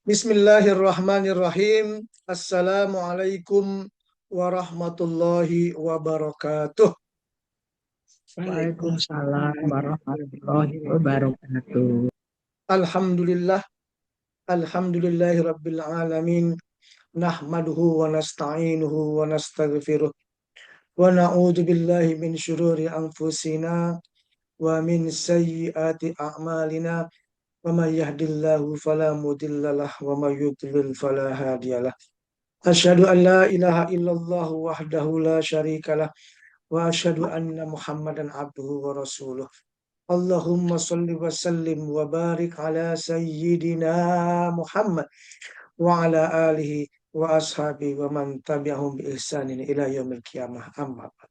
Bismillahirrahmanirrahim. Assalamualaikum warahmatullahi wabarakatuh. Waalaikumsalam warahmatullahi wabarakatuh. Alhamdulillah, alhamdulillahi rabbil alamin. Nahmaduhu wa nasta'inuhu wa nastaghfiruh. Wa na'udzu billahi min syururi anfusina wa min sayyiati a'malina. Wa may yahdihillahu fala mudhillalah wa may yudlil fala hadiyalah. Asyhadu an la ilaha illallah wahdahu la syarikalah wa asyhadu anna Muhammadan abduhu wa rasuluh. Allahumma salli wa sallim wa barik ala sayyidina Muhammad wa ala alihi wa ashabi wa man tabi'ahum bi ihsanin ila yaumil qiyamah. Amma ba'd.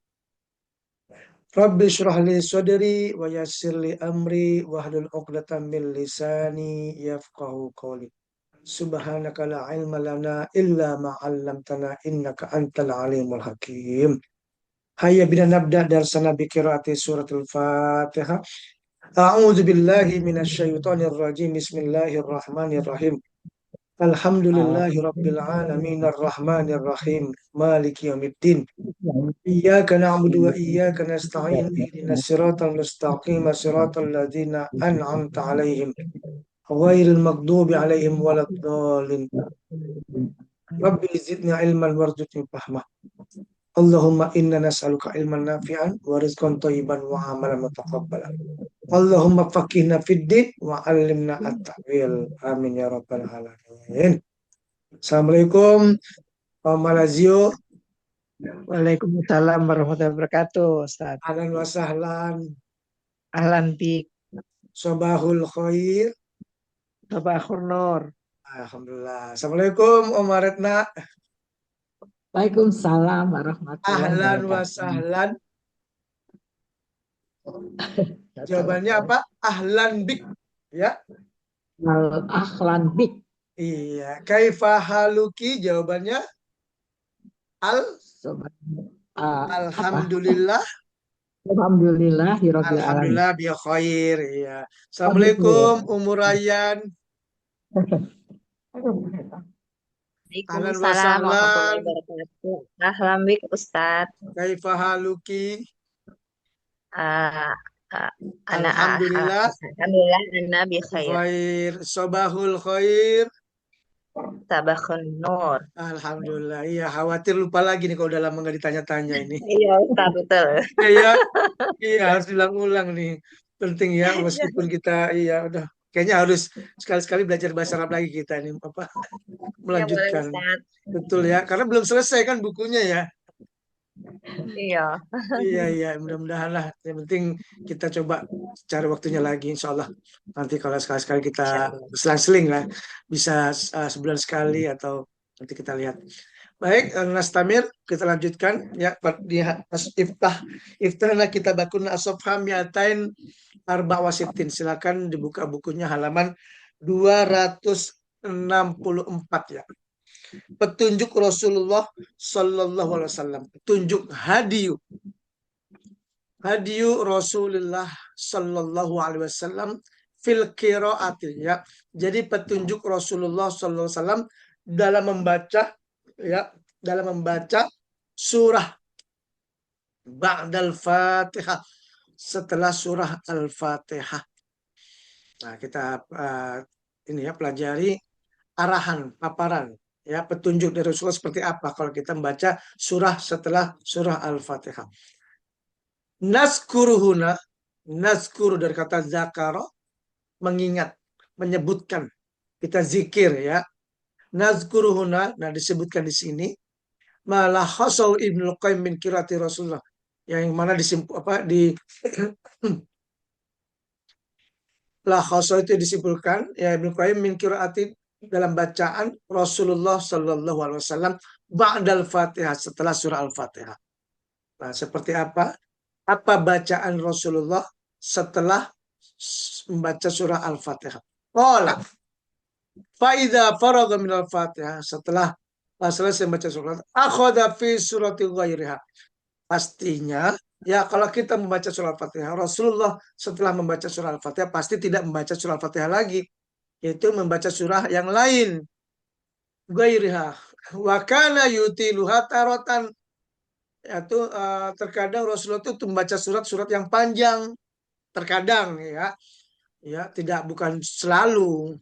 Rabbi shrah li sadri wa yassir li amri wa hlul 'uqdatam min lisani yafqahu qawli. Subhanaka la ilma lana illa ma 'allamtana innaka antal alimul hakim. Hayya bina nabda darsana bi qiraati suratul Fatihah. A'udzu billahi minasyaitonir rajim. Bismillahirrahmanirrahim. Alhamdulillahi rabbil alamin arrahmanir rahim maliki yaumiddin. Iyyaka na'budu wa iyyaka nasta'in ihdinas siratal mustaqim siratal ladzina an'amta 'alaihim ghairil maghdubi 'alaihim waladdallin. Rabbi zidni ilman warzuqni fahma. Allahumma inna nas'aluka ilman nafi'an wa rizqan thayyiban wa amalan mutaqabbalan. Allahumma faqihna fid din wa 'allimna at-ta'wil. Amin ya rabbal alamin. Assalamualaikum Pak Malazio. Waalaikumsalam warahmatullahi wabarakatuh, Ustaz. Ahlan wa sahlan. Ahlan bik, Sobahul khair. Sabahur Nur. Alhamdulillah. Assalamualaikum Om Retna. Waalaikumsalam warahmatullahi Ahlan wa wabarakatuh. sahlan. Jawabannya apa? Ahlan bik. Ya. Ahlan bik. Iya. Kaifa haluki? Jawabannya Apa? Alhamdulillah. Alhamdulillahirabbil alamin. Alhamdulillah bi khair. Iya. Assalamualaikum Umur Rayyan. Ahlan wa Waalaikumsalam sahlan. warahmatullahi wabarakatuh. Ahlan bik Ustadz. Kaifa haluki? Ah, ah, Alhamdulillah Alhamdulillah ana bi khair. khair. Sobahul khair. Sabahun nur. Alhamdulillah. Iya, khawatir lupa lagi nih kalau udah lama nggak ditanya-tanya ini. Iya Ustadz betul. Iya, iya harus diulang-ulang nih. Penting ya, meskipun kita iya udah kayaknya harus sekali-sekali belajar bahasa Arab lagi kita nih apa Iya boleh melanjutkan. Ustadz. Betul ya, karena belum selesai kan bukunya ya. Iya. Iya, iya, mudah-mudahan lah. Yang penting kita coba cari waktunya lagi, insya Allah. Nanti kalau sekali-sekali kita Insyaallah. selang-seling lah, bisa sebulan sekali atau nanti kita lihat. Baik, Nas Tamir, kita lanjutkan ya di iftahna kita bakun asofha mi'atain arba wasitin. Silakan dibuka bukunya halaman 264 ya. Petunjuk Rasulullah Sallallahu Alaihi Wasallam. Petunjuk hadiyu Rasulullah Sallallahu Alaihi Wasallam fil qiraati ya. Jadi petunjuk Rasulullah Sallallahu Alaihi Wasallam dalam membaca ya, dalam membaca surah ba'dal Fatihah, setelah surah Al-Fatihah. Nah, kita ini ya pelajari arahan, paparan ya, petunjuk dari Rasulullah seperti apa kalau kita membaca surah setelah surah Al-Fatihah. Nazkuruhuna, nazkuru dari kata zakaro, mengingat, menyebutkan, kita zikir ya. Nazkuruhuna, nah disebutkan di sini malah khasau Ibnu Qayyim min qiraati Rasulullah, yang mana la khasau itu disimpulkan ya Ibnu Qayyim min qiraati, dalam bacaan Rasulullah Sallallahu Alaihi Wasallam ba'dal Fatihah, setelah surah Al-Fatihah. Nah, seperti apa? Apa bacaan Rasulullah setelah membaca surah Al-Fatihah? Qala faida faragha min al-Fatihah, setelah selesai membaca surat akhadha fi surati ghairiha. Pastinya ya kalau kita membaca surah Al-Fatihah, Rasulullah setelah membaca surah Al-Fatihah pasti tidak membaca surah Al-Fatihah lagi. yaitu membaca surah yang lain. Gairiha. Wa kana yutiluha tarotan. Yaitu terkadang Rasulullah itu membaca surat-surat yang panjang. Terkadang ya. Ya, bukan selalu.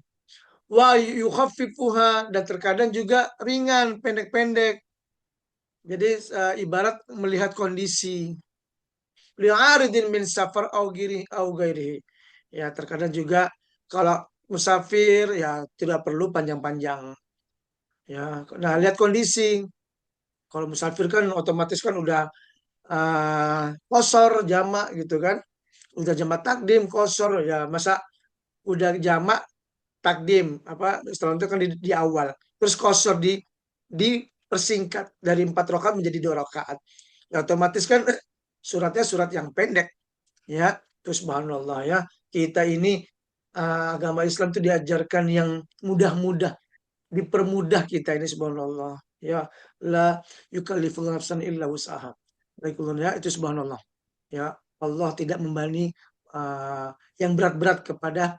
Wa yukhaffifuha, dan terkadang juga ringan, pendek-pendek. Jadi ibarat melihat kondisi. Li'aridin min safar au gairihi. Ya, terkadang juga kalau musafir ya tidak perlu panjang-panjang. Ya, nah lihat kondisi. Kalau musafir kan otomatis kan udah kosor jamak gitu kan. Udah jamak takdim kosor ya, masa udah jamak takdim apa setelah itu kan di awal. Terus kosor dipersingkat dari 4 rakaat menjadi 2 rakaat. Ya, otomatis kan suratnya surat yang pendek ya. Terus subhanallah ya, kita ini agama Islam itu diajarkan yang mudah-mudah, dipermudah kita ini subhanallah ya. La yukallifu nafsan illa wus'aha. Baikullah ya, itu subhanallah ya. Allah tidak membebani yang berat-berat kepada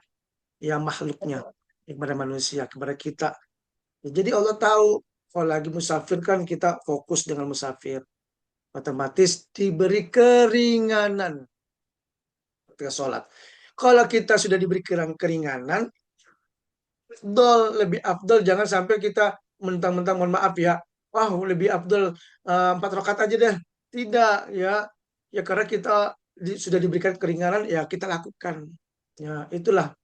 yang makhluknya, kepada manusia, kepada kita. Jadi Allah tahu kalau lagi musafir kan kita fokus dengan musafir, otomatis diberi keringanan ketika sholat. Kalau kita sudah diberi keringanan, lebih afdol jangan sampai kita mentang-mentang, mohon maaf ya, wah lebih afdol 4 rakaat aja deh. Tidak ya, ya karena kita sudah diberikan keringanan ya kita lakukan. Ya itulah,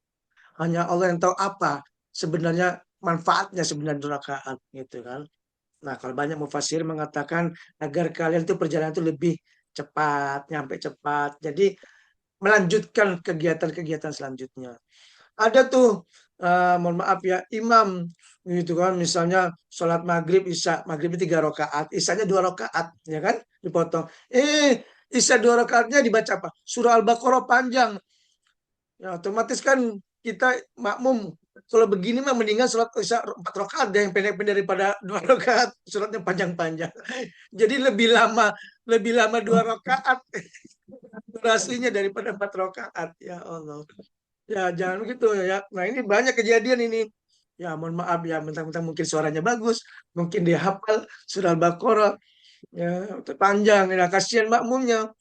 hanya Allah yang tahu apa sebenarnya manfaatnya sebenarnya 2 rakaat gitu kan. Nah kalau banyak mufassir mengatakan agar kalian itu perjalanan itu lebih cepat, nyampe cepat. Jadi melanjutkan kegiatan-kegiatan selanjutnya. Ada tuh mohon maaf ya imam gitu kan, misalnya sholat maghrib isya, maghrib 3 rakaat, isyanya 2 rakaat ya kan, dipotong. Isya 2 rakaatnya dibaca apa? Surah Al-Baqarah panjang. Ya otomatis kan kita makmum kalau begini mah mendingan sholat isya 4 rakaat deh, yang pendek-pendek daripada 2 rakaat suratnya panjang-panjang. Jadi lebih lama 2 rakaat durasinya daripada 4 rakaat. Ya Allah. Ya, jangan begitu ya. Nah, ini banyak kejadian ini. Ya, mohon maaf ya, mentang-mentang mungkin suaranya bagus, mungkin dia hafal surah Al-Baqarah, ya, panjang. Ya, kasihan makmumnya.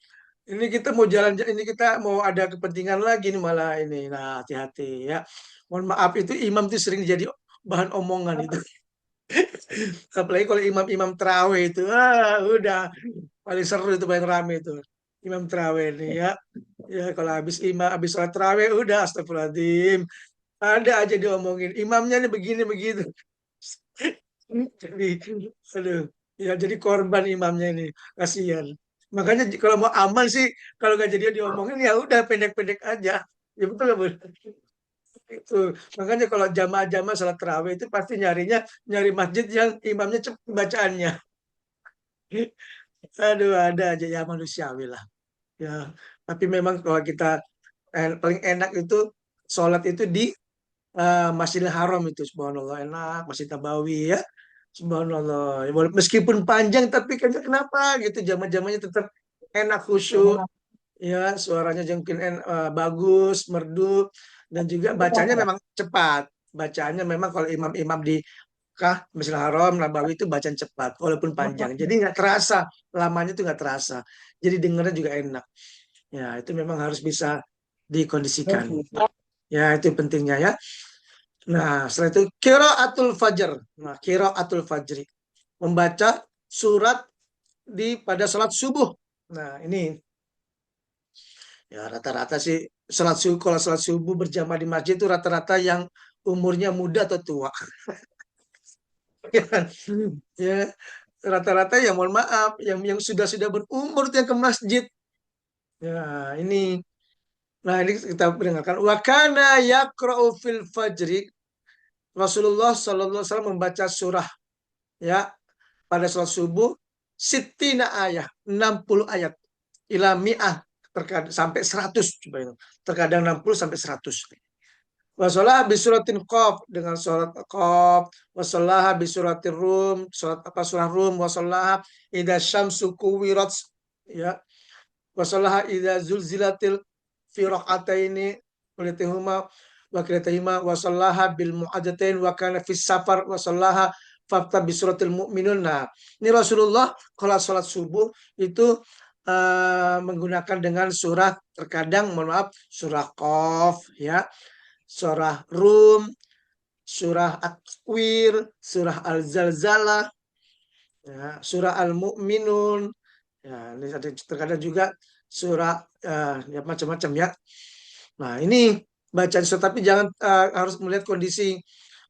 Ini kita mau jalan, ini kita mau ada kepentingan lagi nih malah ini. Nah, hati-hati ya. Mohon maaf itu imam itu sering jadi bahan omongan itu. Apalagi kalau imam-imam terawih itu, udah paling seru itu, paling rame itu. Imam terawih ini ya. Ya, kalau habis sholat terawih udah astagfirullahaladzim. Ada aja diomongin. Imamnya nih begini begitu. Jadi, aduh, ya jadi korban imamnya ini. Kasihan. Makanya kalau mau aman sih, kalau nggak jadi diomongin ya udah pendek-pendek aja. Ya betul ya, Bu? Itu. Makanya kalau jamaah-jamaah salat tarawih itu pasti nyari masjid yang imamnya cepat bacaannya. Aduh, ada aja ya manusiawi lah. Ya, tapi memang kalau kita paling enak itu sholat itu di Masjidil Haram itu subhanallah, enak, Masjid Nabawi ya. Subhanallah. Ya, meskipun panjang tapi kan kenapa gitu jamaah-jamahnya tetap enak, khusyuk ya, suaranya mungkin bagus, merdu, dan juga bacanya memang cepat. Bacaannya memang kalau imam-imam di Masjidil Haram Nabawi itu bacaan cepat walaupun panjang. Jadi nggak terasa lamanya itu nggak terasa. Jadi dengarnya juga enak. Ya, itu memang harus bisa dikondisikan. Ya, itu pentingnya ya. Nah, setelah itu qiraatul fajr. Nah, qiraatul fajri. Membaca surat pada salat subuh. Nah, ini ya rata-rata sih salat subuh, kalau salat subuh berjamaah di masjid itu rata-rata yang umurnya muda atau tua. Ya, kan? Ya, rata-rata ya mohon maaf yang sudah berumur yang ke masjid. Ya, ini. Nah, ini kita dengarkan. Wa kana yaqra'u fil fajri. Rasulullah Sallallahu Alaihi Wasallam membaca surah ya pada sholat subuh sittina ayat, 60 ayat, ila mi'ah, terkadang sampai 100, coba itu. Terkadang 60 sampai 100. Wasolah bisuratin qaf, dengan surat qaf. Wasolah bisuratin rum, surat apa, surah rum. Wasolah idza syamsu kuwirat ya. Wasolah idza zulzilatil fi raqataini, ulitihuma. wa kilatihima wa sallaha bil mu'adatain wa kana fis safar wa sallaha fakta bi suratil mu'minun. Nah, ini Rasulullah kalau sholat subuh itu menggunakan dengan surah, terkadang mohon maaf surah Qaf ya, surah Rum, surah At-Takwir, surah Al-Zalzalah, ya, surah Al-Mu'minun, ya, ini terkadang juga surah ya macam-macam ya. Nah, ini bacaan surah, tapi jangan harus melihat kondisi.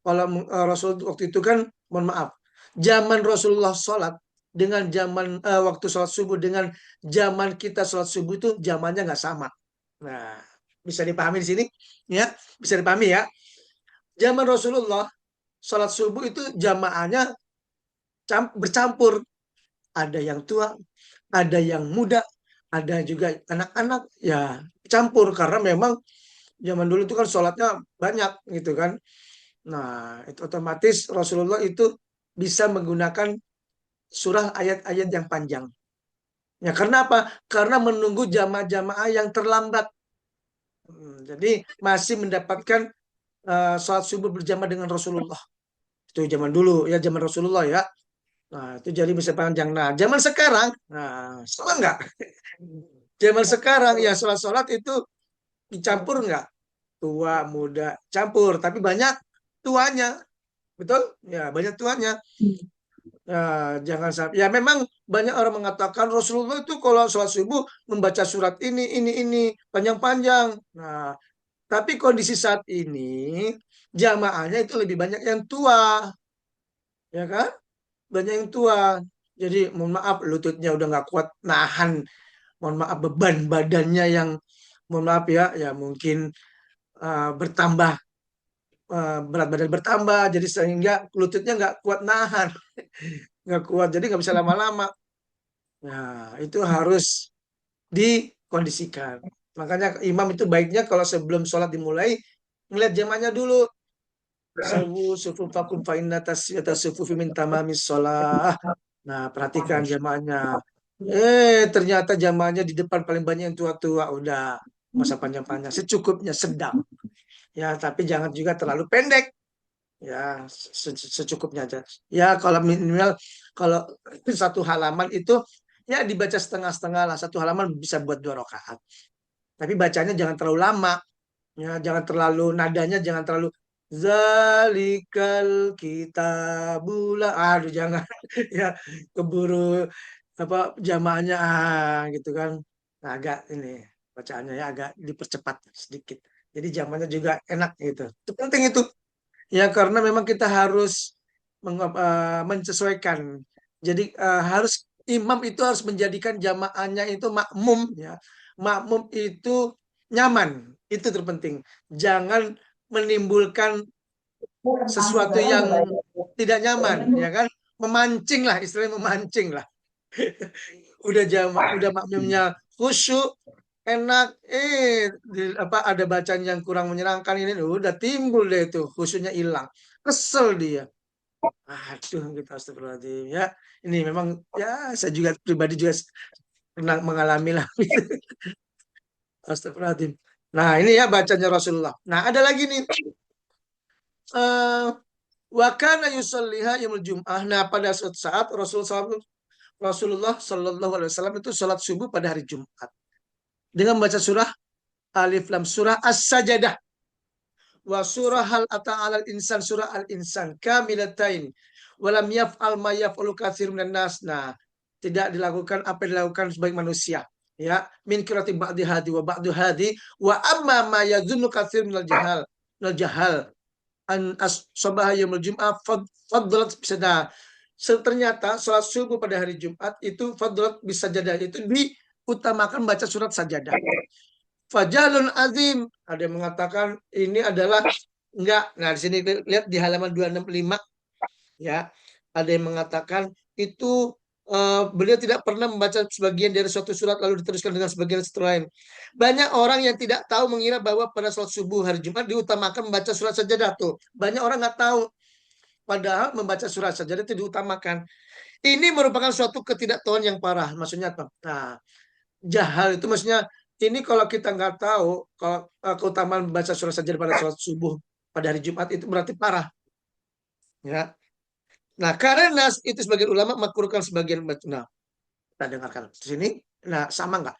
Kalau Rasul waktu itu kan, mohon maaf, zaman Rasulullah sholat dengan zaman waktu sholat subuh dengan zaman kita sholat subuh itu zamannya nggak sama. Nah, bisa dipahami di sini, ya, bisa dipahami ya. Zaman Rasulullah sholat subuh itu jamaahnya bercampur, ada yang tua, ada yang muda, ada juga anak-anak, ya campur karena memang zaman dulu itu kan sholatnya banyak gitu kan. Nah, itu otomatis Rasulullah itu bisa menggunakan surah ayat-ayat yang panjang. Ya, karena apa? Karena menunggu jamaah-jamaah yang terlambat. Jadi masih mendapatkan sholat subuh berjamaah dengan Rasulullah. Itu zaman dulu ya, zaman Rasulullah ya. Nah, itu jadi bisa panjang. Nah, zaman sekarang, nah, sama enggak? Zaman sekarang ya sholat-sholat itu dicampur enggak? Tua, muda, campur. Tapi banyak tuanya. Betul? Ya, banyak tuanya. Ya, jangan sampai. Ya, memang banyak orang mengatakan Rasulullah itu kalau sholat subuh membaca surat ini, panjang-panjang. Nah, tapi kondisi saat ini, jamaahnya itu lebih banyak yang tua. Ya kan? Banyak yang tua. Jadi, mohon maaf, lututnya udah nggak kuat nahan. Mohon maaf, beban badannya yang, mohon maaf ya mungkin bertambah, berat badan bertambah, jadi sehingga lututnya nggak kuat nahan, nggak kuat, jadi nggak bisa lama-lama. Nah, itu harus dikondisikan. Makanya imam itu baiknya kalau sebelum sholat dimulai, ngeliat jamaahnya dulu. Sawu sufufakum fa inna tasfiyata sufufi min tamamis sholah. Nah, perhatikan jamaahnya. Ternyata jamaahnya di depan paling banyak yang tua-tua. Udah, masa panjang-panjang. Secukupnya, sedang. Ya, tapi jangan juga terlalu pendek. Ya, secukupnya aja. Ya, kalau minimal, kalau satu halaman itu, ya dibaca setengah-setengah lah. Satu halaman bisa buat 2 rakaat. Tapi bacanya jangan terlalu lama. Ya, jangan terlalu, nadanya jangan terlalu zalikal kitabula. Aduh, jangan. Ya, keburu apa jamaahnya gitu kan. Nah, agak ini bacaannya ya agak dipercepat sedikit. Jadi jamaahnya juga enak gitu. Itu penting itu. Ya, karena memang kita harus menyesuaikan. Jadi harus imam itu harus menjadikan jamaahnya itu makmum ya. Makmum itu nyaman, itu terpenting. Jangan menimbulkan sesuatu yang tidak nyaman, ya kan? Memancing lah, istilahnya memancing lah. Udah makmumnya khusyuk, enak, ada bacaan yang kurang menyenangkan ini, udah timbul deh itu, khusyuknya hilang, kesel dia. Aduh, kita astagfirullahaladzim ya. Ini memang ya saya juga pribadi juga pernah mengalami lah. Astagfirullahaladzim. Nah, ini ya bacanya Rasulullah. Nah, ada lagi nih. Wa kana yusalliha yaumul jum'ah. Nah, pada suatu saat Rasulullah Shallallahu Alaihi Wasallam itu sholat subuh pada hari Jumat dengan membaca surah Alif Lam, surah As-Sajadah, wa surah Hal Ata 'alal Insan, surah Al-Insan kamilatain, walam yaf'al ma yaf'alu katsirun minan nas. Nah, tidak dilakukan apa yang dilakukan sebaik manusia. Ya, min qirati ba'di hadi wa ba'du hadi wa amma ma yadhunnu katsirun minal jahal an as-sabah yaumul jum'ah fadlat bisada. Ternyata sholat subuh pada hari Jumat itu fadlat bisajadah, itu diutamakan baca surat sajadah. Fajalun azim, ada yang mengatakan ini adalah enggak. Nah, di sini lihat di halaman 265 ya. Ada yang mengatakan itu beliau tidak pernah membaca sebagian dari suatu surat lalu diteruskan dengan sebagian lain. Banyak orang yang tidak tahu mengira bahwa pada sholat subuh hari Jumat diutamakan membaca surat sajadah tuh. Banyak orang nggak tahu. Padahal membaca surat sajadah itu diutamakan. Ini merupakan suatu ketidaktahuan yang parah. Maksudnya apa? Nah, jahal itu maksudnya ini kalau kita nggak tahu kalau keutamaan membaca surah Sajdah pada sholat subuh pada hari Jumat itu berarti parah, ya. Nah, karena itu sebagian ulama makruhkan sebagian baca. Nah, kita dengarkan di sini. Nah, sama nggak?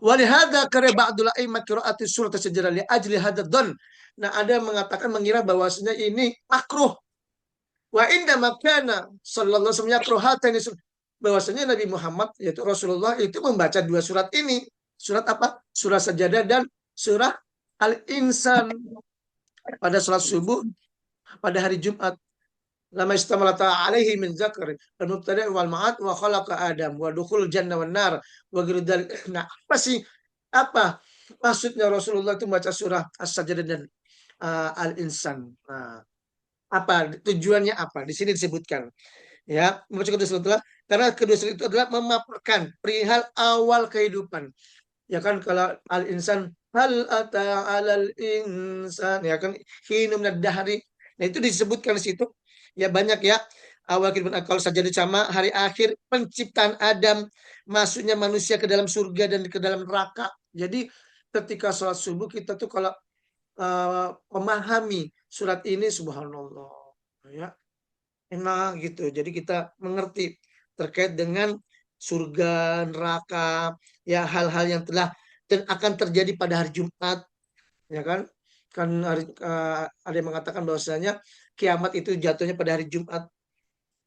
Walihada karena ba'dul a'immah qiraati surat Sajdah li ajli hadad don. Nah, ada yang mengatakan mengira bahwasanya ini makruh. Wa inda makana sallallahu alaihi wasallam yaqra hatani bahwasanya Nabi Muhammad yaitu Rasulullah itu membaca dua surat ini. Surat apa? Surah Sajadah dan surah Al-Insan pada salat subuh pada hari Jumat. Lama istamalata alaihi min zakar al-mubtada' wal ma'ad wa khalaqa Adam wa dukhul jannah wan nar wa girdal. Nah, apa sih apa maksudnya Rasulullah itu membaca surah As-Sajdah dan Al-Insan? Nah, apa tujuannya apa? Di sini disebutkan. Ya, membaca kedua surat itulah karena kedua surat itu adalah memaparkan perihal awal kehidupan. Ya kan kalau al-insan hal ata alal insan ya kan hinum dahri. Nah, itu disebutkan di situ. Ya banyak ya awal kehidupan kalau saja sama hari akhir penciptaan Adam, masuknya manusia ke dalam surga dan ke dalam neraka. Jadi ketika sholat subuh kita tuh kalau memahami surat ini subhanallah ya enak gitu. Jadi kita mengerti terkait dengan surga, neraka, ya hal-hal yang telah dan akan terjadi pada hari Jumat, ya kan? Kan ada yang mengatakan bahwasanya kiamat itu jatuhnya pada hari Jumat.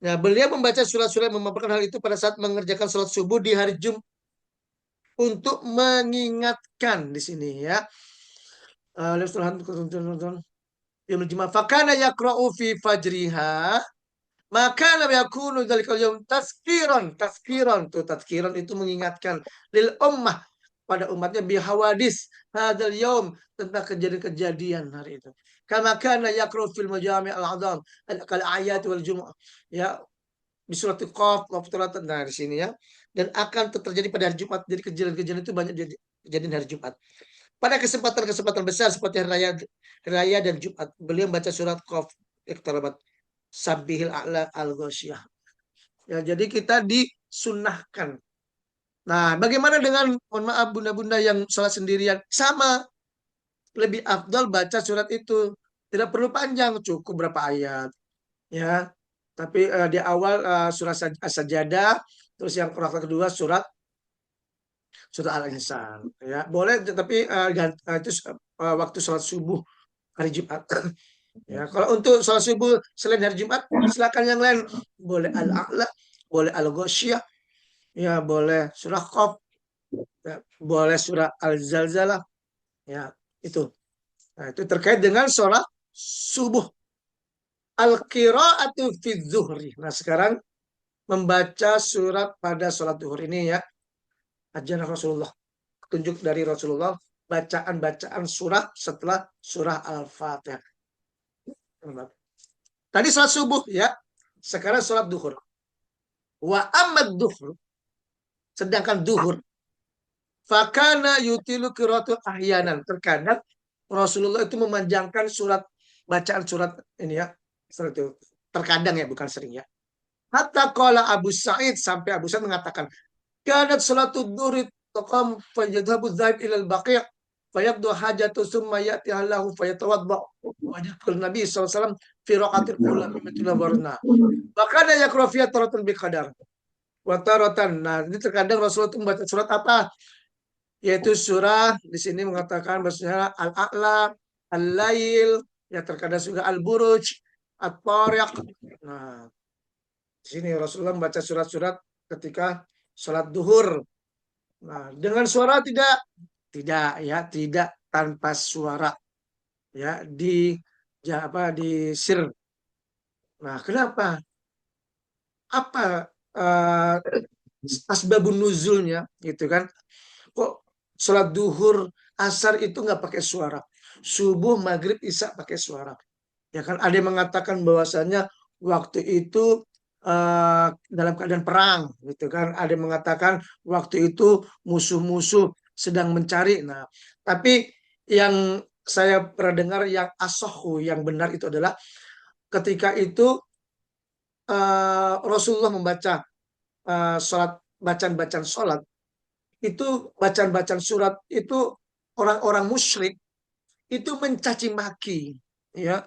Nah, beliau membaca surat-surat yang memaparkan hal itu pada saat mengerjakan sholat subuh di hari Jumat untuk mengingatkan di sini ya. Fakana yaqra'u fi fajriha maka nabi yakunu dzalikal yaum tazkiran tuh tazkiran itu mengingatkan lil ummah pada umatnya bihawadis hadzal yaum tentang kejadian-kejadian hari itu. Kama kana yaqra fil majami' al-'adzam kal ayat wal jumu'ah. Ya di surat Qaf wafturatan nah di sini ya. Dan akan terjadi pada hari Jumat. Jadi kejadian-kejadian itu banyak kejadian hari Jumat. Pada kesempatan-kesempatan besar seperti hari raya dan Jumat, beliau membaca surat Qaf iqtarabat Sabihil a'la al-ghasyiyah. Ya, jadi kita disunnahkan. Nah, bagaimana dengan mohon maaf bunda-bunda yang sholat sendirian? Sama, lebih afdal baca surat itu. Tidak perlu panjang, cukup berapa ayat. Ya, tapi di awal surat As-Sajdah, terus yang rakaat kedua surat Al-Insan. Ya, boleh tapi itu waktu sholat subuh hari Jumat. Ya, kalau untuk sholat subuh selain hari Jumat, silakan yang lain. Boleh Al-A'la, boleh Al-Ghasyiyah, ya boleh surah Qaf, ya, boleh surah Al-Zalzalah. Ya, itu. Nah, itu terkait dengan sholat subuh. Al-qira'atu fi zuhri. Nah, sekarang membaca surat pada sholat zuhur ini ya. Ajaran Rasulullah. Tunjuk dari Rasulullah bacaan-bacaan surah setelah surah Al-Fatihah. Tadi sholat subuh ya. Sekarang sholat duhur. Wa amad duhur. Sedangkan duhur. Fakana yutilu qira'atu ahyanan. Terkadang Rasulullah itu memanjangkan bacaan surat ini ya. Surat itu. Terkadang ya, bukan sering ya. Hatta qala Abu Sa'id sampai Abu Sa'id mengatakan, kanat salatu dhuhri taqam fayadhabu dhaib ila al-baqi' fayaqdu hajatu summa ya'ti Allahu fayatawadda wa yadkhul Nabi sallallahu alaihi wasallam fi raqatil ula mimma warna. Bahkan yaqra fi taratan bi qadar. Wa taratan. Nah, ini terkadang Rasulullah itu membaca surat apa? Yaitu surah di sini mengatakan bahwasanya Al-A'la, Al-Lail, ya terkadang juga Al-Buruj, At-Tariq. Nah, di sini Rasulullah membaca surat-surat ketika sholat duhur. Nah, dengan suara tidak tanpa suara ya di sir. Nah, kenapa? Apa asbabun nuzulnya gitu kan? Kok sholat duhur, asar itu nggak pakai suara. Subuh, maghrib, isya pakai suara. Ya kan ada yang mengatakan bahwasanya waktu itu dalam keadaan perang, gitu kan. Ada yang mengatakan waktu itu musuh-musuh sedang mencari. Nah, tapi yang saya pernah dengar yang asohu, yang benar itu adalah ketika itu Rasulullah membaca bacaan-bacaan sholat itu bacaan-bacaan surat itu orang-orang musyrik itu mencaci maki, ya,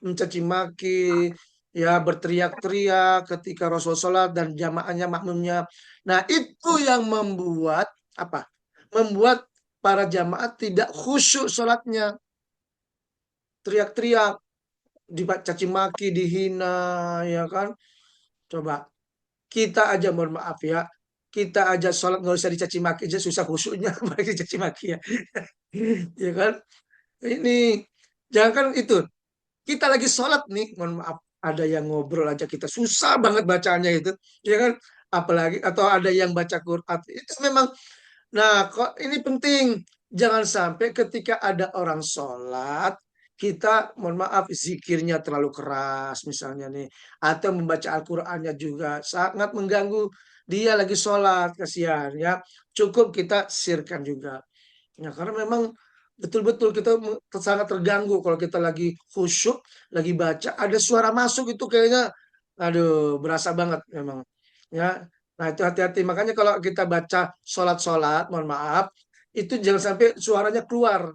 mencaci maki, ya berteriak-teriak ketika Rasul sholat dan jamaahnya makmumnya. Nah itu yang membuat apa? Membuat para jamaah tidak khusyuk sholatnya, teriak-teriak, dicaci maki, dihina, ya kan? Coba kita aja mohon maaf ya, kita aja sholat nggak usah dicaci maki aja susah khusyuknya, apalagi dicaci maki ya, ya kan? Ini jangan kan itu. Kita lagi sholat nih, mohon maaf, ada yang ngobrol aja kita susah banget bacanya itu, ya kan? Apalagi atau ada yang baca Quran itu memang. Nah, kok ini penting. Jangan sampai ketika ada orang sholat, kita, mohon maaf, zikirnya terlalu keras misalnya nih. Atau membaca Al-Qur'annya juga sangat mengganggu. Dia lagi sholat, kasihan ya. Cukup kita sirkan juga. Ya, karena memang betul-betul kita sangat terganggu kalau kita lagi khusyuk, lagi baca, ada suara masuk itu kayaknya, aduh, berasa banget memang. Ya, nah itu hati-hati. Makanya kalau kita baca sholat-sholat, mohon maaf, itu jangan sampai suaranya keluar.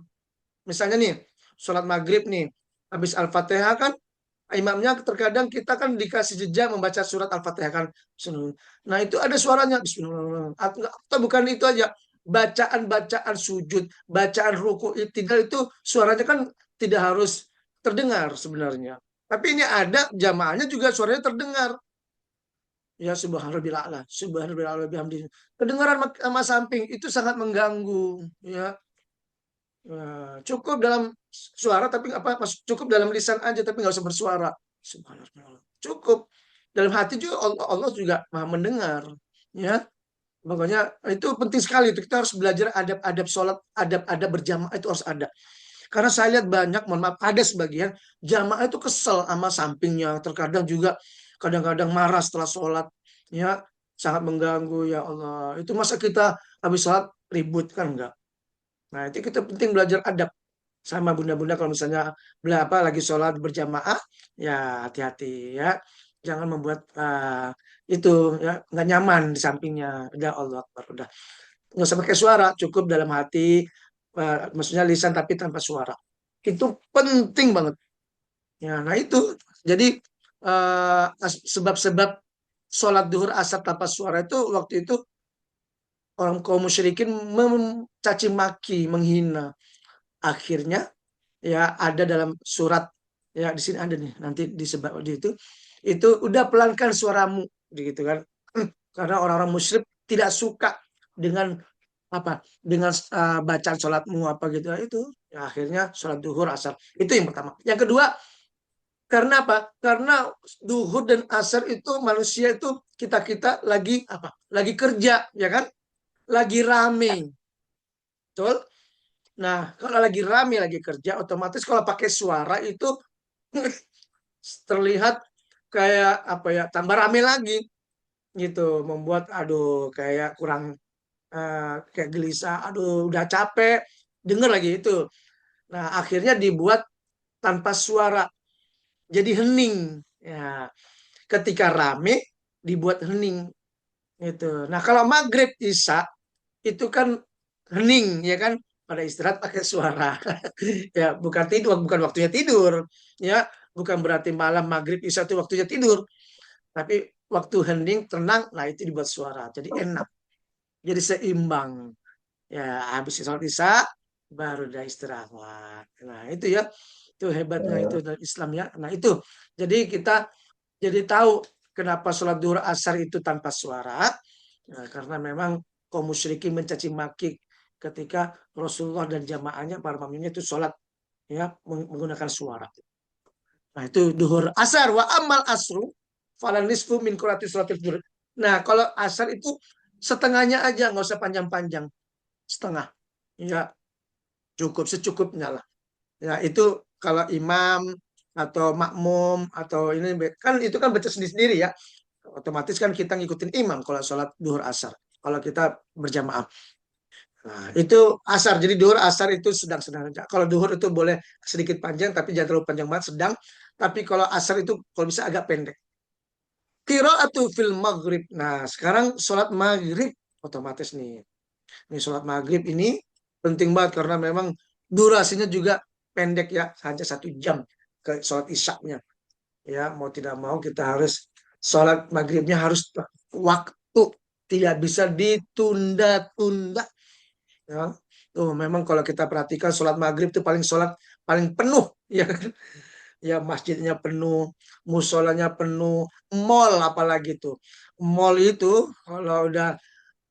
Misalnya nih, sholat maghrib nih, habis Al-Fatihah kan, imamnya terkadang kita kan dikasih jejak membaca surat Al-Fatihah kan. Nah itu ada suaranya. Bismillah. Atau bukan itu aja. Bacaan-bacaan sujud, bacaan ruku, tidak itu suaranya kan tidak harus terdengar sebenarnya. Tapi ini ada jamaahnya juga suaranya terdengar. Ya subhanallah a'la, subhanallah bihamdihi. Kedengaran sama samping itu sangat mengganggu. Ya. Nah, cukup dalam suara tapi apa cukup dalam lisan aja tapi nggak usah bersuara. Subhanallah. Cukup dalam hati juga Allah juga Maha mendengar, ya. Makanya itu penting sekali itu kita harus belajar adab-adab sholat, adab-adab berjamaah itu harus ada. Karena saya lihat banyak, mohon maaf, ada sebagian jamaah itu kesel sama sampingnya, terkadang juga kadang-kadang marah setelah sholat, ya sangat mengganggu ya Allah. Itu masa kita habis sholat ribut kan enggak? Nah, itu kita penting belajar adab sama bunda-bunda kalau misalnya lagi sholat berjamaah, ya hati-hati ya. Jangan membuat itu ya nggak nyaman di sampingnya. Udah Allah Akbar, udah. Nggak usah pakai suara, cukup dalam hati, maksudnya lisan tapi tanpa suara. Itu penting banget. Ya, nah itu. Jadi sebab-sebab sholat duhur asar tanpa suara itu waktu itu orang kaum musyrikin mencaci maki, menghina. Akhirnya ya ada dalam surat ya di sini ada nih nanti disebut di itu udah pelankan suaramu gitu kan. Karena orang-orang musyrik tidak suka dengan apa dengan bacaan sholatmu apa gitu. Nah, itu ya, akhirnya sholat duhur asar itu yang pertama. Yang kedua, karena apa? Karena duhur dan asar itu manusia itu kita lagi apa, lagi kerja ya kan, lagi rame, betul. Nah, kalau lagi rame, lagi kerja, otomatis kalau pakai suara itu terlihat kayak apa ya, tambah rame lagi gitu, membuat aduh kayak kurang kayak gelisah, aduh udah capek, denger lagi itu. Nah, akhirnya dibuat tanpa suara, jadi hening. Ya, ketika rame dibuat hening gitu. Nah, kalau maghrib isya itu kan hening ya kan, pada istirahat pakai suara. Ya bukan tidur, bukan waktunya tidur, ya bukan berarti malam maghrib isya itu waktunya tidur, tapi waktu hening tenang, nah itu dibuat suara jadi enak, jadi seimbang. Ya habis sholat isya baru dah istirahat. Nah itu ya, itu hebatnya itu dalam Islam ya. Nah itu jadi kita jadi tahu kenapa sholat duhur asar itu tanpa suara. Nah, karena memang kaum musyrikin mencaci maki ketika Rasulullah dan jamaahnya para makmumnya itu sholat ya menggunakan suara. Nah itu duhur asar. Wa amal asru falan nisfu min qira'ati sholatil duhur. Nah kalau asar itu setengahnya aja, nggak usah panjang-panjang, setengah. Ya cukup secukupnya lah. Ya itu kalau imam atau makmum atau ini kan itu kan baca sendiri-sendiri ya. Otomatis kan kita ngikutin imam kalau sholat duhur asar. Kalau kita berjamaah. Nah, itu asar. Jadi duhur asar itu sedang-sedang aja. Kalau duhur itu boleh sedikit panjang, tapi jangan terlalu panjang banget, sedang. Tapi kalau asar itu kalau bisa agak pendek. Qira'atu fil maghrib. Nah, sekarang sholat maghrib otomatis nih. Ini sholat maghrib ini penting banget karena memang durasinya juga pendek ya, hanya 1 jam ke sholat isya-nya. Ya, mau tidak mau kita harus sholat maghribnya harus waktu, tidak bisa ditunda-tunda. Ya, tuh memang kalau kita perhatikan sholat maghrib itu sholat paling penuh, ya kan? Ya masjidnya penuh, musolanya penuh, mall apalagi tuh. Mall itu kalau udah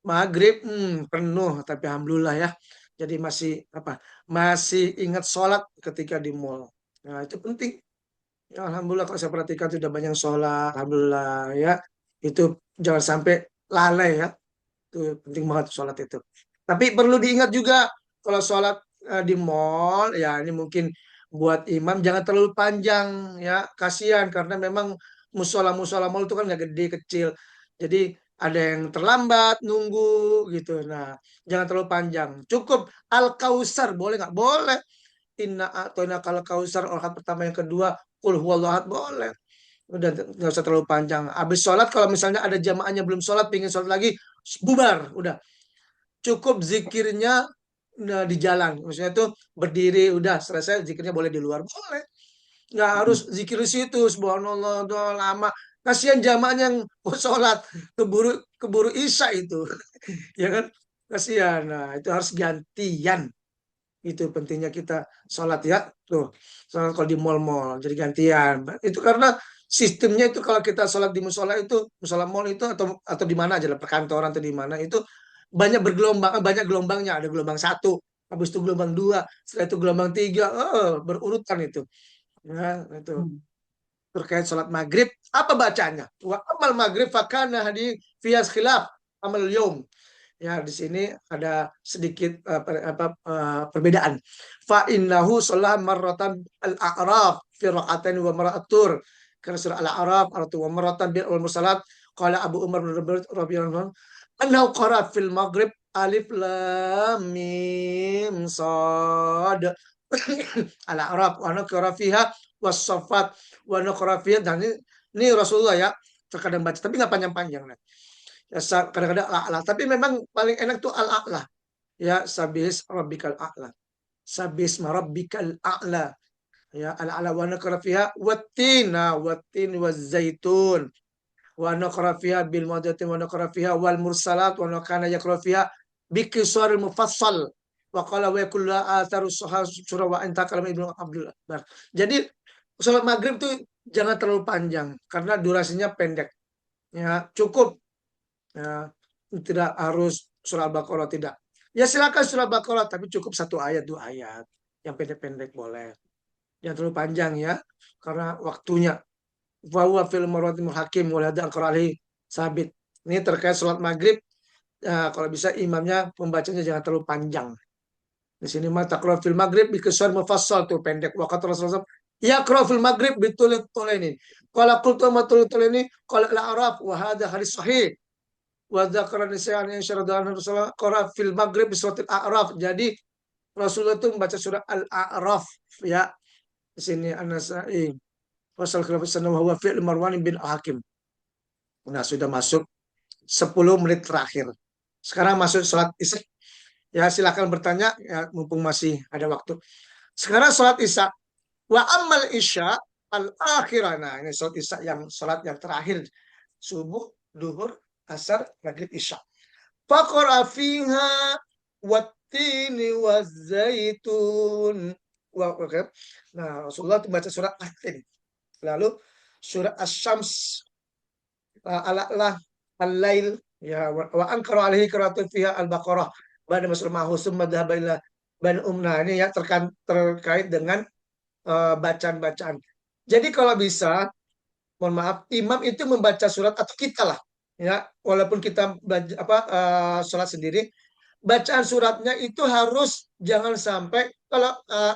maghrib penuh, tapi alhamdulillah ya. Jadi masih ingat sholat ketika di mall. Nah, itu penting. Ya, alhamdulillah kalau saya perhatikan sudah banyak sholat, alhamdulillah ya. Itu jangan sampai lalai ya. Itu penting banget sholat itu. Tapi perlu diingat juga kalau sholat di mall, ya ini mungkin buat imam jangan terlalu panjang ya. Kasihan karena memang musola-musola mall itu kan nggak gede kecil. Jadi ada yang terlambat nunggu gitu. Nah, jangan terlalu panjang. Cukup Al-Kausar boleh nggak? Boleh. Inna a'toina kal kausar rakaat pertama yang kedua qul huwallahu ahad boleh. Udah nggak usah terlalu panjang. Habis sholat kalau misalnya ada jamaahnya belum sholat, pingin sholat lagi, bubar. Udah cukup zikirnya di jalan. Maksudnya itu berdiri, udah selesai zikirnya boleh di luar. Boleh. Nggak harus zikir di situ. Subhanallah, doa lama. Kasihan jamaahnya yang mau sholat. Keburu keburu isya itu. Ya kan? Kasihan. Nah, itu harus gantian. Itu pentingnya kita sholat ya. Tuh, sholat kalau di mall-mall. Jadi gantian. Itu karena sistemnya itu kalau kita sholat di musola itu, musola mall itu atau di mana aja lah, perkantoran atau di mana itu banyak bergelombang, banyak gelombangnya. Ada gelombang 1, habis itu gelombang 2, setelah itu gelombang 3, berurutan itu. Ya, itu Hmm. terkait sholat maghrib, apa bacanya? Wa amal maghrib fakana hadi fiyas khilaf amal yom. Ya, di sini ada sedikit perbedaan. Fa innahu sholat marratan al-a'raf fi raka'atain wa mar'atur. Karena surah Al-A'raf aratu wa marratan bil mursalat qala Abu Umar bin radhiyallahu anhu annahu qara fil maghrib alif lam mim sad. Al-A'raf wa naqra fiha was-saffat wa naqra fiha, dan ini Rasulullah ya terkadang baca tapi nggak panjang-panjang. Ya, kadang-kadang al-a'la, tapi memang paling enak tuh al-a'la. Ya, sabis rabbikal a'la. Sabis rabbikal a'la. Ya, al-a'la wa naqra fiha wattina wattin wazaitun wa naqra fiha bil madati wa naqra fiha wal mursalat wa kana yaqra fiha bikisar mufassal wa qala wa kullu atharu surah wa anta kalam ibnu Abdullah. Jadi sholat maghrib tuh jangan terlalu panjang karena durasinya pendek. Ya, cukup. Ya, tidak harus surah Al-Baqarah, tidak. Ya silakan surah Al-Baqarah tapi cukup 1 ayat 2 ayat. Yang pendek-pendek boleh. Jangan terlalu panjang ya karena waktunya. Wa fil marwatimul hakim walada al-qur'ani sabit. Ini terkait sholat maghrib. Ya, kalau bisa imamnya pembacanya jangan terlalu panjang. Di sini mah taqra fil maghrib bikisar mufassal tuh pendek. Waqat Rasulullah ya qra fil maghrib bitulit ini. Qala qultu ma tulit ini qala al-a'raf wa hadha hadis sahih. Wa dzakara nisyan syaradan Rasulullah qara fil maghrib bi suratil a'raf. Jadi Rasulullah itu membaca surah Al-A'raf ya. Di sini An-Nasa'i pasal khilaf sunnah wa fi'l Marwan bin Hakim. Nah, sudah masuk 10 menit terakhir. Sekarang masuk sholat Isya. Ya, silakan bertanya ya, mumpung masih ada waktu. Sekarang sholat Isya. Wa amal Isya al-akhirah. Nah, ini sholat Isya sholat yang terakhir. Subuh, duhur, asar, maghrib, Isya. Faqra fiha wattini wazaitun. Nah, Rasulullah itu baca surat At-Tin. Lalu surat Asy-Syams, Al-A'la, Al-Lail, ya wa ankara alaihi qira'atu fiha Al-Baqarah. Ba'da masrul mahu summa dhahaba ila Bani Umna. Ini ya terkait dengan bacaan-bacaan. Jadi kalau bisa, mohon maaf, imam itu membaca surat atau kita lah, ya walaupun kita sholat sendiri, bacaan suratnya itu harus jangan sampai kalau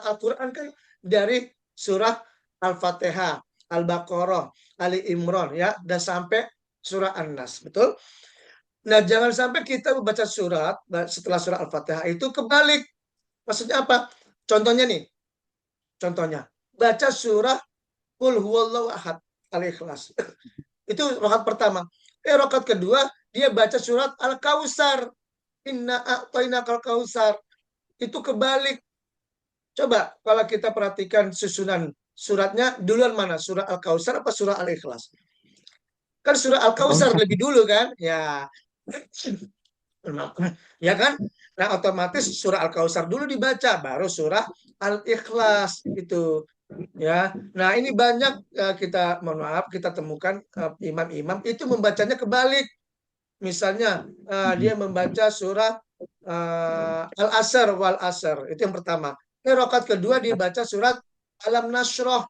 Al-Quran kan dari surah Al-Fatihah, Al-Baqarah, Ali Imran ya dan sampai surah An-Nas, betul? Nah, jangan sampai kita membaca surat setelah surah Al-Fatihah itu kebalik. Maksudnya apa? Contohnya nih. Contohnya, baca surah Qul huwallahu ahad Al-Ikhlas. Itu rakaat pertama. Rakaat kedua dia baca surat Al-Kausar. Inna a'tainakal kausar. Itu kebalik. Coba kalau kita perhatikan susunan suratnya, duluan mana? Surah Al-Kausar apa surah Al-Ikhlas? Kan surah Al-Kausar Kausar. lebih dulu kan? Ya. Ya kan? Nah, otomatis surah Al-Kausar dulu dibaca, baru surah Al-Ikhlas itu. Ya. Nah, ini banyak kita mohon maaf kita temukan imam-imam itu membacanya kebalik. Misalnya dia membaca surah Al-Asr wal Asr, itu yang pertama. Rakaat kedua dia baca surat Alam Nasroh.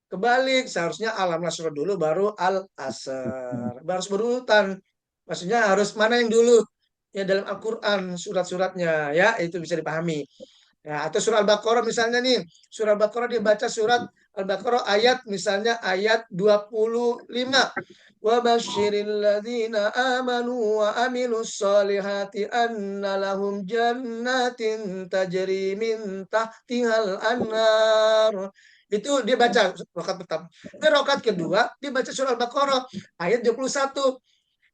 Kebalik, seharusnya Alam Nasroh dulu baru Al-Asr. Harus berurutan. Maksudnya harus mana yang dulu? Ya dalam Al-Quran surat-suratnya ya itu bisa dipahami. Ya, atau surah Al-Baqarah misalnya nih, surah Al-Baqarah dia baca surat Al-Baqarah ayat misalnya ayat 25. Wa basyiril ladzina amanu wa amilus solihati anna lahum jannatin tajri min tahtihal anhar. Itu dia baca rakaat pertama. Rakaat kedua dia baca surah Al-Baqarah ayat 21.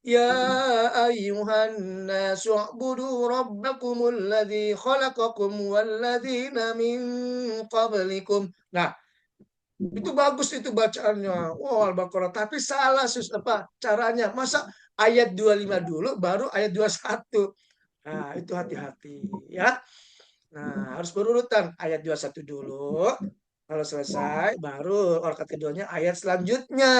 Ya ayuhan nasu u'budu rabbakumul ladzi khalaqakum walladzina min qablikum. Nah, itu bagus itu bacaannya. Oh, Al-Baqarah. Tapi salah apa caranya? Masa ayat 25 dulu baru ayat 21. Nah, itu hati-hati ya. Nah, harus berurutan. Ayat 21 dulu. Kalau selesai baru rakaat keduanya ayat selanjutnya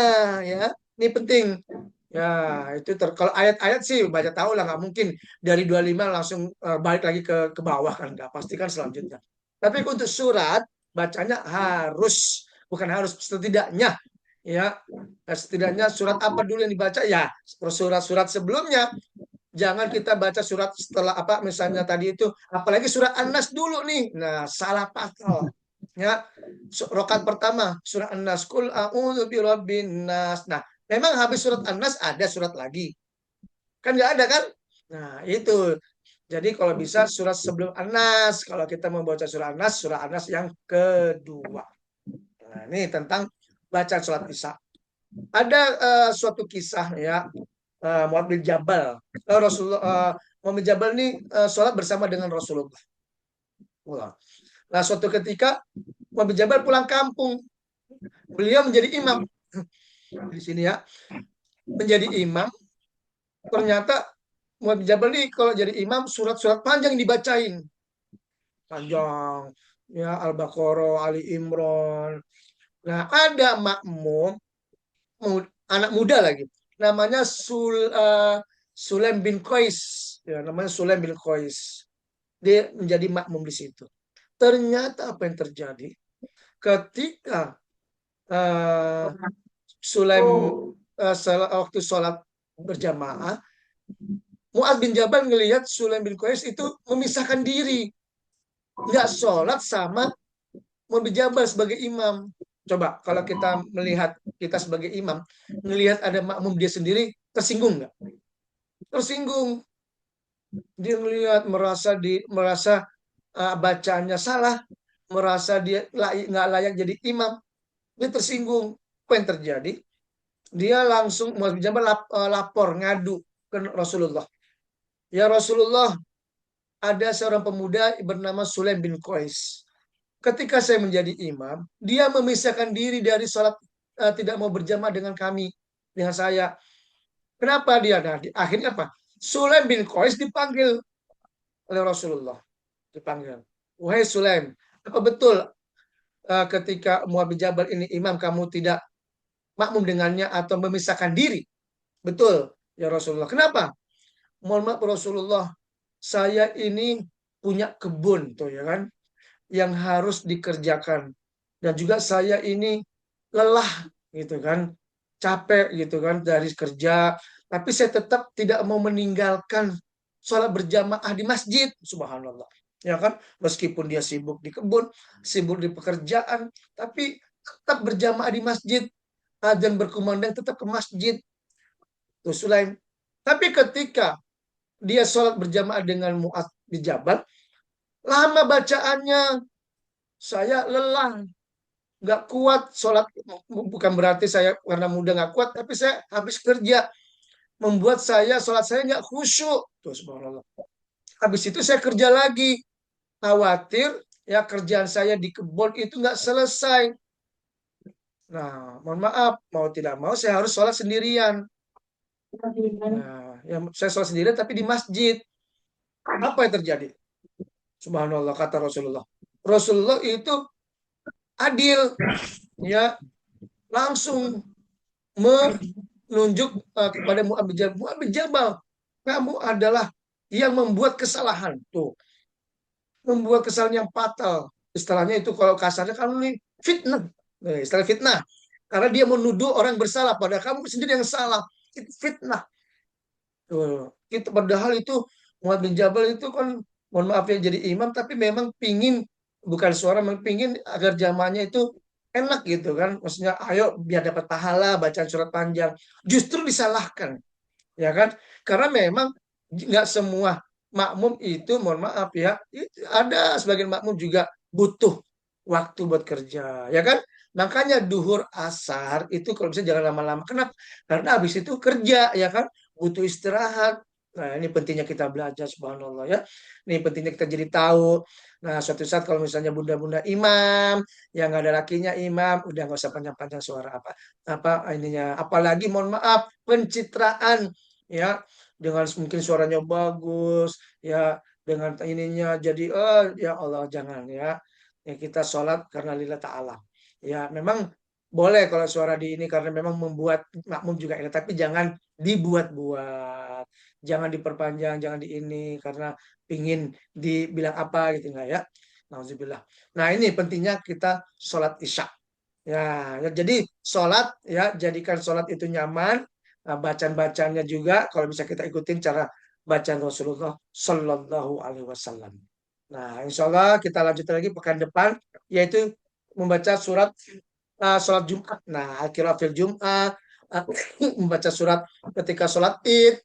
ya. Ini penting. Ya, itu kalau ayat-ayat sih baca tahu lah nggak mungkin dari 25 langsung balik lagi ke bawah kan nggak pasti kan selanjutnya. Tapi untuk surat bacanya harus bukan harus setidaknya ya setidaknya surat apa dulu yang dibaca ya surat-surat sebelumnya jangan kita baca surat setelah apa misalnya tadi itu apalagi surat An-Nas dulu nih. Nah, salah pakal. Ya, rakaat pertama surat An-Nas kul a'udzu birabbin nas. Nah, memang habis surat An-Nas ada surat lagi. Kan nggak ada kan? Nah, itu. Jadi kalau bisa surat sebelum An-Nas, kalau kita membaca surah An-Nas yang kedua. Nah, ini tentang baca sholat Isya. Ada suatu kisah ya Mu'adz bin Jabal. Rasulullah Mu'adz bin Jabal ini sholat bersama dengan Rasulullah. Nah, suatu ketika Mu'adz bin Jabal pulang kampung. Beliau menjadi imam. Di sini ya. Menjadi imam. Ternyata Mu'adz bin Jabal ini kalau jadi imam surat-surat panjang dibacain. Panjang. Ya, Al-Baqarah, Ali Imran. Nah, ada makmum anak muda lagi. Namanya Sulaim bin Qais. Ya, namanya Sulaim bin Qais. Dia menjadi makmum di situ. Ternyata apa yang terjadi? Ketika Sulaim waktu sholat berjamaah, Mu'adz bin Jabal ngelihat Sulaim bin Qais itu memisahkan diri. Nggak sholat sama Mu'adz bin Jabal sebagai imam. Coba kalau kita melihat kita sebagai imam, ngelihat ada makmum dia sendiri, tersinggung nggak? Tersinggung. Dia melihat merasa bacaannya salah, merasa dia nggak layak jadi imam. Dia tersinggung. Apa yang terjadi? Dia langsung Mu'adz bin Jabal lapor ngadu ke Rasulullah. Ya Rasulullah, ada seorang pemuda bernama Sulaim bin Qais. Ketika saya menjadi imam, dia memisahkan diri dari sholat tidak mau berjamaah dengan kami, dengan saya. Kenapa dia? Nah, akhirnya apa? Sulaim bin Qais dipanggil oleh Rasulullah. Dipanggil. Wahai Sulaim, apa betul ketika Mu'adz bin Jabal ini imam kamu tidak makmum dengannya atau memisahkan diri? Betul, ya Rasulullah. Kenapa? Mohon maaf Rasulullah, saya ini punya kebun tuh ya kan yang harus dikerjakan dan juga saya ini lelah gitu kan capek gitu kan dari kerja tapi saya tetap tidak mau meninggalkan sholat berjamaah di masjid subhanallah ya kan meskipun dia sibuk di kebun sibuk di pekerjaan tapi tetap berjamaah di masjid dan berkumandang tetap ke masjid tuh Sulaim tapi ketika dia sholat berjamaah dengan Mu'adz di Jabal lama bacaannya saya lelah nggak kuat sholat bukan berarti saya karena muda nggak kuat tapi saya habis kerja membuat saya sholat saya nggak khusyuk tuh subhanallah Habis itu saya kerja lagi. Khawatir ya kerjaan saya di kebun itu nggak selesai. Nah, mohon maaf, mau tidak mau saya harus sholat sendirian. Nah, ya saya sholat sendirian tapi di masjid. Apa yang terjadi? Subhanallah, kata Rasulullah. Rasulullah itu adil, ya langsung menunjuk kepada Mu'adz bin Jabal. Mu'adz bin Jabal, kamu adalah yang membuat kesalahan. Tuh, membuat kesalahan yang fatal. Istilahnya itu kalau kasarnya kamu ini fitnah. Nah, istilah fitnah. Karena dia menuduh orang bersalah, padahal kamu sendiri yang salah. Itu fitnah. Tuh. Kita padahal itu Mu'adz bin Jabal itu kan mohon maaf ya jadi imam tapi memang pingin bukan suara memang pingin agar jamaahnya itu enak gitu kan. Maksudnya ayo biar dapat pahala bacaan surat panjang. Justru disalahkan ya kan? Karena memang nggak semua makmum itu mohon maaf ya, ada sebagian makmum juga butuh waktu buat kerja, ya kan? Makanya duhur asar itu kalau bisa jangan lama-lama. Kenapa? Karena habis itu kerja, ya kan? Butuh istirahat. Nah, ini pentingnya kita belajar, subhanallah ya. Ini pentingnya kita jadi tahu. Nah, suatu saat kalau misalnya bunda-bunda imam, yang nggak ada lakinya imam, udah nggak usah panjang-panjang suara apa ininya. Apalagi mohon maaf pencitraan ya dengan mungkin suaranya bagus ya dengan ininya jadi ya Allah jangan ya. Ya kita sholat karena lillah ta'ala ya memang boleh kalau suara di ini karena memang membuat makmum juga enak tapi jangan dibuat-buat jangan diperpanjang jangan di ini karena pingin dibilang apa gitu enggak ya. Nauzubillah. Nah ini pentingnya kita sholat isya ya, ya jadi sholat ya jadikan sholat itu nyaman. Nah, bacaan-bacanya juga kalau bisa kita ikutin cara bacaan Rasulullah Shallallahu Alaihi Wasallam. Nah, insya Allah kita lanjut lagi pekan depan yaitu membaca surat sholat Jumat. Nah, akhir-akhir Jumat membaca surat ketika sholat Id.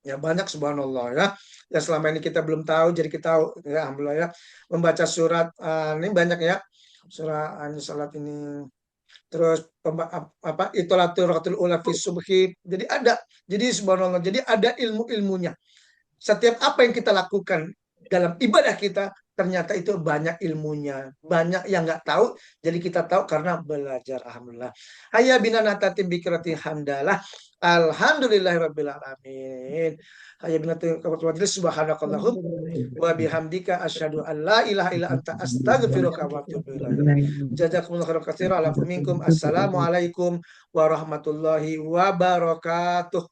Ya banyak subhanallah ya. Ya selama ini kita belum tahu jadi kita tahu ya alhamdulillah ya membaca surat ini banyak ya. Surah ini salat ini terus apa itolatul rakatul ula fi subhi jadi subhanallah jadi ada ilmu-ilmunya setiap apa yang kita lakukan dalam ibadah kita ternyata itu banyak ilmunya banyak yang nggak tahu jadi kita tahu karena belajar alhamdulillah hayya binana tatim bikrati hamdalah alhamdulillahirabbil alamin hayya binatu majlis subhanakallahum wa bihamdika asyhadu an la ilaha illa anta astaghfiruka wa atubu ilaik. Jazakumullahu khairan katsiran. Minkum. Assalamualaikum warahmatullahi wabarakatuh.